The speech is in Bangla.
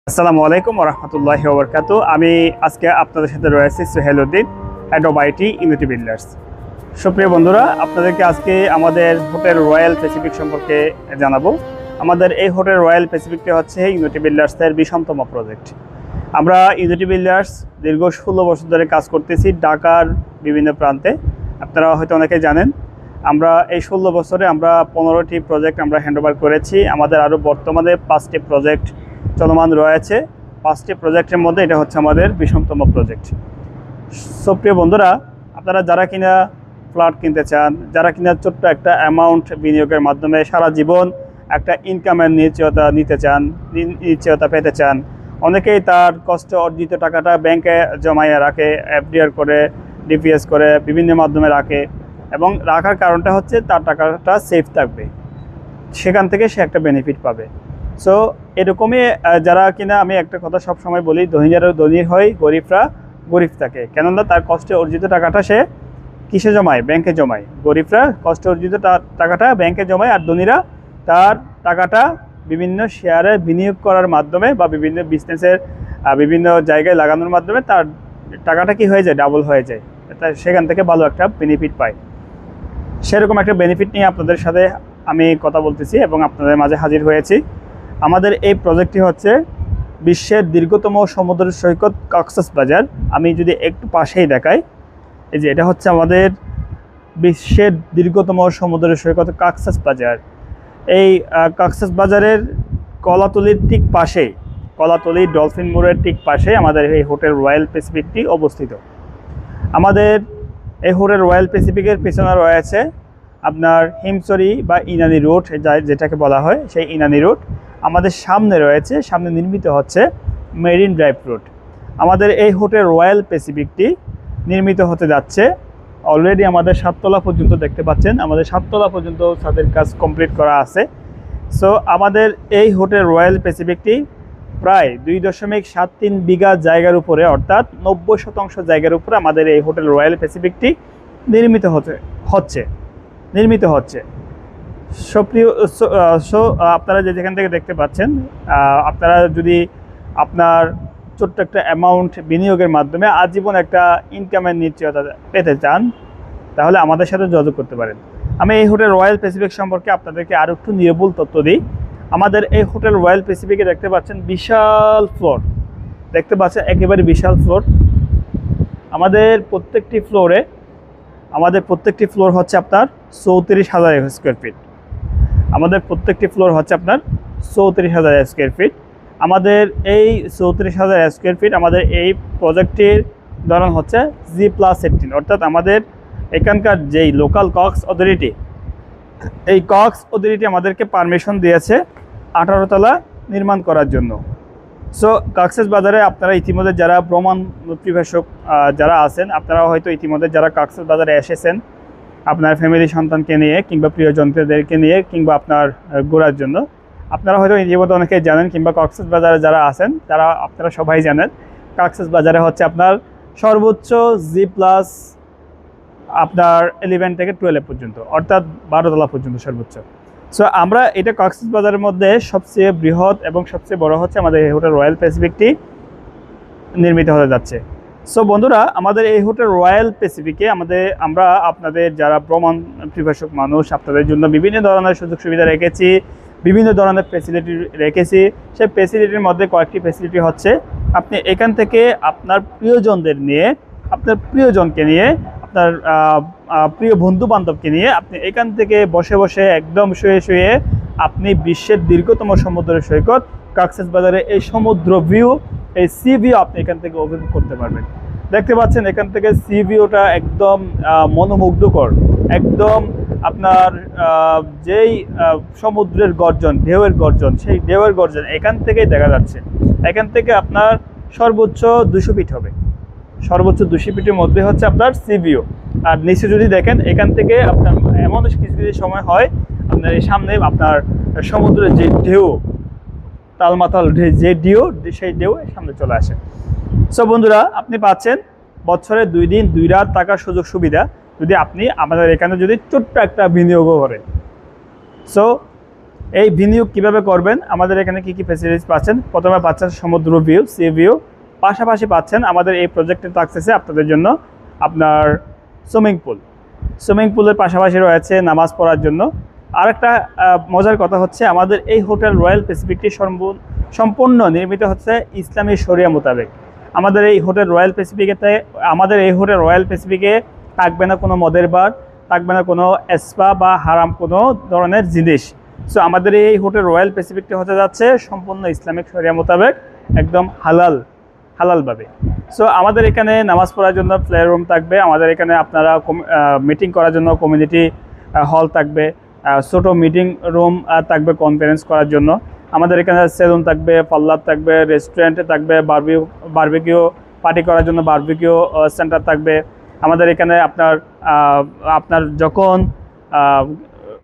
আসসালামু আলাইকুম ওরহমতুল্লাহি ওবরকাতু। আমি আজকে আপনাদের সাথে রয়েছি Sohel Uddin, head of IT unity builders. সুপ্রিয় বন্ধুরা, আপনাদেরকে আজকে আমাদের হোটেল রয়্যাল প্যাসিফিক সম্পর্কে জানাবো। আমাদের এই হোটেল রয়্যাল প্যাসিফিকটি হচ্ছে ইউনিটি বিল্ডার্সের 20তম প্রজেক্ট। আমরা ইউনিটি বিল্ডার্স দীর্ঘ 16 বছর ধরে কাজ করতেছি ঢাকার বিভিন্ন প্রান্তে। আপনারা হয়তো অনেকে জানেন, আমরা এই 16 বছরে আমরা 15টি প্রজেক্ট আমরা হ্যান্ডওভার করেছি। আমাদের আরও বর্তমানে 5টি প্রজেক্ট চলমান রয়েছে। 5টি প্রজেক্টের মধ্যে এটা হচ্ছে আমাদের 20তম প্রজেক্ট। সুপ্রিয় বন্ধুরা, আপনারা যারা কিনা ফ্ল্যাট কিনতে চান, যারা কিনা ছোট্ট একটা অ্যামাউন্ট বিনিয়োগের মাধ্যমে সারা জীবন একটা ইনকামের নিশ্চয়তা পেতে চান, অনেকেই তার কষ্ট অর্জিত টাকাটা ব্যাংকে জমাইয়ে রাখে, এফডিআর করে, ডিপিএস করে, বিভিন্ন মাধ্যমে রাখে, এবং রাখার কারণটা হচ্ছে তার টাকাটা সেফ থাকবে, সেখান থেকে সে একটা বেনিফিট পাবে। সো এরকমই যারা কিনা, আমি একটা কথা সবসময় বলি, ধনীরা ধনী হয়, গরিবরা গরিব থাকে। কেননা তার কষ্টে অর্জিত টাকাটা সে কিসে জমায়? ব্যাংকে জমায়। গরিবরা কষ্টে অর্জিত টাকাটা ব্যাংকে জমায়, আর ধনীরা তার টাকাটা বিভিন্ন শেয়ারে বিনিয়োগ করার মাধ্যমে বা বিভিন্ন বিজনেসের বিভিন্ন জায়গায় লাগানোর মাধ্যমে তার টাকাটা কি হয়ে যায়? ডাবল হয়ে যায়। সেখান থেকে ভালো একটা বেনিফিট পায়। সেরকম একটা বেনিফিট নিয়ে আপনাদের সাথে আমি কথা বলতেছি এবং আপনাদের মাঝে হাজির হয়েছি। আমাদের এই প্রজেক্টটি হচ্ছে বিশ্বের দীর্ঘতম সমুদ্র সৈকত কক্সবাজার। আমি যদি একটু পাশেই দেখাই, এই যে এটা হচ্ছে আমাদের বিশ্বের দীর্ঘতম সমুদ্র সৈকত কক্সবাজার। এই কক্সবাজারের কলাতলির ঠিক পাশেই, কলাতলি ডলফিন মোড়ের ঠিক পাশে আমাদের এই হোটেল রয়্যাল প্যাসিফিকটি অবস্থিত। আমাদের এই হোটেল রয়্যাল প্যাসিফিকের পিছনে রয়েছে আপনার হিমছড়ি বা ইনানি রোড, যেটাকে বলা হয় সেই ইনানি রোড। আমাদের সামনে নির্মিত হচ্ছে মেরিন ড্রাইভ রোড। আমাদের এই হোটেল রয়্যাল প্যাসিফিকটি নির্মিত হতে যাচ্ছে। অলরেডি আমাদের 7 তলা পর্যন্ত দেখতে পাচ্ছেন, আমাদের 7 তলা পর্যন্ত তাদের কাজ কমপ্লিট করা আছে। সো আমাদের এই হোটেল রয়্যাল প্যাসিফিকটি প্রায় 2.73 বিঘা জায়গার উপরে, অর্থাৎ 90% জায়গার উপরে আমাদের এই হোটেল রয়্যাল প্যাসিফিকটি নির্মিত হচ্ছে। আপনারা যেখান থেকে দেখতে পাচ্ছেন, আপনারা যদি আপনার ছোট্ট একটা অ্যামাউন্ট বিনিয়োগের মাধ্যমে আজীবন একটা ইনকামের নিশ্চয়তা পেতে চান, তাহলে আমাদের সাথে যোগাযোগ করতে পারেন। আমি এই হোটেল রয়্যাল প্যাসিফিক সম্পর্কে আপনাদেরকে আরও একটু নির্ভুল তথ্য দিই। আমাদের এই হোটেল রয়্যাল প্যাসিফিকে দেখতে পাচ্ছেন বিশাল ফ্লোর, একেবারে বিশাল ফ্লোর। আমাদের প্রত্যেকটি ফ্লোর হচ্ছে আপনার 34,000 স্কোয়ার ফিট। আমাদের প্রত্যেকটি ফ্লোর হচ্ছে আপনার 34,000 স্কোয়ার ফিট। আমাদের এই 34,000 স্কোয়ার ফিট আমাদের এই প্রজেক্টটির ধরন হচ্ছে G+18, অর্থাৎ আমাদের এখানকার যেই লোকাল কক্স অথরিটি, এই কক্স অথরিটি আমাদেরকে পারমিশন দিয়েছে 18 তলা নির্মাণ করার জন্য। সো কক্সবাজারে আপনারা ইতিমধ্যে যারা ভ্রমণ পিপাসক যারা আছেন, আপনারা হয়তো ইতিমধ্যে যারা কক্সবাজারে এসেছেন আপনার ফ্যামিলি সন্তানকে নিয়ে কিংবা প্রিয়জনদেরকে নিয়ে কিংবা আপনার ঘোরার জন্য, আপনারা হয়তো ইতিমধ্যে অনেকেই জানেন, কিংবা কক্সবাজারে যারা আছেন তারা আপনারা সবাই জানেন, কক্সবাজারে হচ্ছে আপনার সর্বোচ্চ G+ আপনার 11 থেকে 12 পর্যন্ত, অর্থাৎ 12 তলা পর্যন্ত সর্বোচ্চ। সো আমরা এটা কক্সবাজারের মধ্যে সবচেয়ে বৃহৎ এবং সবচেয়ে বড় হচ্ছে আমাদের এই হোটেল রয়্যাল প্যাসিফিকটি নির্মিত হতে যাচ্ছে। সো বন্ধুরা, আমাদের এই হোটেল রয়্যাল প্যাসিফিকে আমরা আপনাদের যারা ভ্রমণ পিপাসক মানুষ, আপনাদের জন্য বিভিন্ন ধরনের সুযোগ সুবিধা রেখেছি, বিভিন্ন ধরনের ফ্যাসিলিটি রেখেছি। সেই ফ্যাসিলিটির মধ্যে কয়েকটি ফ্যাসিলিটি হচ্ছে, আপনি এখান থেকে আপনার প্রিয়জনকে নিয়ে, আপনার প্রিয় বন্ধু বান্ধবকে নিয়ে আপনি এখান থেকে বসে একদম শুয়ে আপনি বিশ্বের দীর্ঘতম সমুদ্র সৈকত কক্সবাজারে এই সমুদ্র ভিউ, এই সি ভিউ আপনি এখান থেকে উপভোগ করতে পারবেন। দেখতে পাচ্ছেন এখান থেকে সি ভিউটা একদম মনোমুগ্ধকর। একদম আপনার যেই সমুদ্রের গর্জন, ঢেউয়ের গর্জন, সেই ঢেউয়ের গর্জন এখান থেকেই দেখা যাচ্ছে। এখান থেকে আপনার সর্বোচ্চ 200 ফিট হবে, সর্বোচ্চ 200 ফিটের মধ্যে হচ্ছে আপনার সি ভিউ। আর নিচে যদি দেখেন, এখান থেকে আপনার এমন কিছু সময় হয় আপনার এই সামনে আপনার সমুদ্রের যে ঢেউ, তালমাতাল যে ঢেউ, সেই ঢেউ সামনে চলে আসে। সো বন্ধুরা, আপনি পাচ্ছেন বছরে 2 দিন 2 রাত থাকার সুযোগ সুবিধা, যদি আপনি আমাদের এখানে যদি ছোট্ট একটা বিনিয়োগও করেন। সো এই বিনিয়োগ কিভাবে করবেন, আমাদের এখানে কি কি ফ্যাসিলিটিস পাচ্ছেন? প্রথমে পাচ্ছেন সমুদ্র ভিউ, সি ভিউ, পাশাপাশি পাচ্ছেন আমাদের এই প্রজেক্টে থাকতেছে আপনাদের জন্য আপনার সুইমিং পুলের পাশাপাশি রয়েছে নামাজ পড়ার জন্য। আরেকটা মজার কথা হচ্ছে আমাদের এই হোটেল রয়্যাল প্যাসিফিকটি সম্পূর্ণ নির্মিত হচ্ছে ইসলামী শরিয়া মোতাবেক। আমাদের এই হোটেল রয়্যাল প্যাসিফিকে থাকবে না কোনো মদের বার, থাকবে না কোনো স্পা বা হারাম কোনো ধরনের জিনিস। সো আমাদের এই হোটেল রয়্যাল প্যাসিফিকটি হতে যাচ্ছে সম্পূর্ণ ইসলামিক শরিয়া মোতাবেক, একদম হালালভাবে। সো আমাদের এখানে নামাজ পড়ার জন্য প্লে রুম থাকবে, আমাদের এখানে আপনারা মিটিং করার জন্য কমিউনিটি হল থাকবে, ছোটো মিটিং রুম থাকবে কনফারেন্স করার জন্য। আমাদের এখানে সেলুন থাকবে, পার্লার থাকবে, রেস্টুরেন্ট থাকবে, বারবিকিউ পার্টি করার জন্য বারবিকিউ সেন্টার থাকবে। আমাদের এখানে আপনার যখন